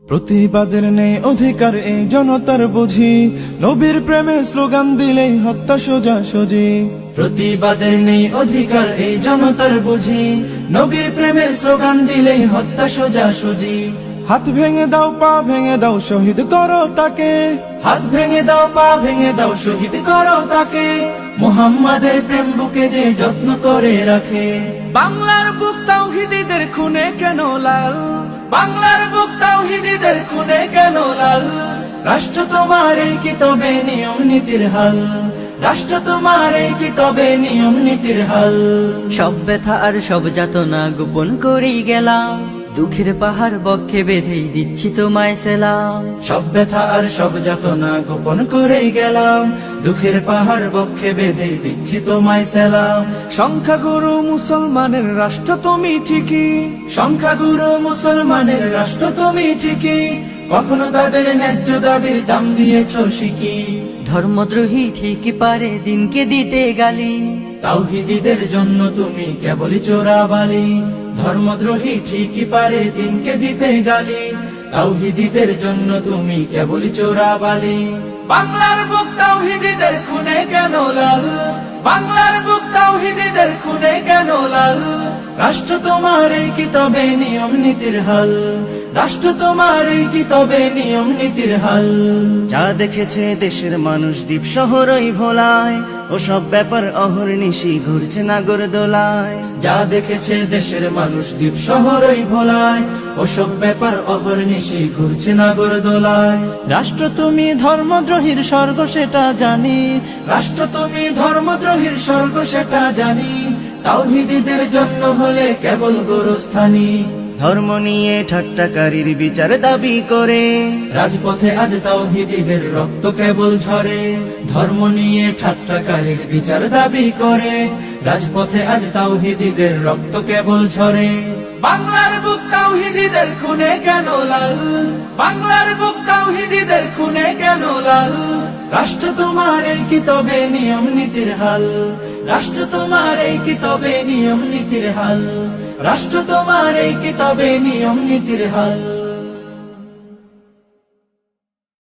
প্রতিবাদের নেই অধিকার এই জনতার বুঝি, নবীর প্রেমে স্লোগান দিলেই হত্যা সোজাসুজি। প্রতিবাদের নেই অধিকার এই জনতার বুঝি, নবীর প্রেমের স্লোগান দিলেই হত্যা সোজাসুজি। হাত ভেঙে দাও পা ভেঙে দাও শহীদ করো তাকে, হাত ভেঙে দাও পা ভেঙে দাও শহীদ করো তাকে, মুহাম্মাদের প্রেম বুকে যে যত্ন করে রাখে। বাংলার বুক তাওহীদীদের খুনে কেন লাল, বাংলার বুক তাওহীদীদের খুনে কেন লাল। রাষ্ট্র তোমার এই কি তবে নিয়ম নীতির হাল, রাষ্ট্র তোমার এই কি তবে নিয়ম নীতির হাল। সব ব্যথা আর সব যাতনা গোপন করেই গেলাম, দুঃখের পাহাড় বক্ষে বেঁধেই দিচ্ছি তোমায় সেলাম। সব ব্যথা আর সব যাতনা গোপন করেই গেলাম, দুঃখের পাহাড় বক্ষে বেঁধে দিচ্ছি তোমায় সেলাম। সংখ্যাগুরু মুসলমানের রাষ্ট্র তুমি ঠিকই, সংখ্যাগুরু মুসলমানের রাষ্ট্র তুমি ঠিকই, কখনো তাদের ন্যায্য দাবির দাম দিয়েছ শিকি। ধর্মদ্রোহী ঠিকই পারে দিনকে দিতে গালি, তাওহীদীদের জন্য তুমি কেবলই চোরাবালি। ধর্মদ্রোহী ঠিকই পারে দিনকে দিতে গালি, তাওহীদীদের জন্য তুমি কেবলই চোরাবালি। বাংলার বুক তাওহীদীদের খুনে কেন লাল, বাংলার বুক তাওহীদীদের খুনে কেন লাল। রাষ্ট্র তোমার এই কি তবে নিয়ম নীতির হাল, রাষ্ট্র তোমার এই কি তবে নিয়ম নীতির হাল। যা দেখেছে দেশের মানুষ দ্বীপ শহরই ভোলায়, ও সব ব্যাপার অহর্নিশি ঘুরছে নাগর দোলায়। যা দেখেছে দেশের মানুষ দ্বীপ শহরই ভোলায়, ওসব ব্যাপার অহর্নিশি ঘুরছে নাগর দোলায়। রাষ্ট্র তুমি ধর্মদ্রোহীর স্বর্গ সেটা জানি, রাষ্ট্র তুমি ধর্মদ্রোহীর স্বর্গ সেটা জানি, তাওহীদীদের জন্য হলে কেবল গোরস্থানী। ধর্ম নিয়ে ঠাট্টাকারীর বিচার দাবি করে, রাজপথে আজ তাওহীদীদের রক্ত কেবল ঝরে। ধর্ম নিয়ে ঠাট্টাকারীর বিচার দাবি করে, রাজপথে আজ তাওহীদীদের রক্ত কেবল ঝরে। বাংলার বুক তাওহীদীদের খুনে কেন লাল, বাংলার বুক তাওহীদীদের খুনে কেন লাল। রাষ্ট্র তোমার এই কি তবে নিয়ম নীতির হাল, রাষ্ট্র তোমার এই কি তবে নিয়ম নীতির হাল, রাষ্ট্র তোমার এই কি তবে নিয়ম নীতির হাল।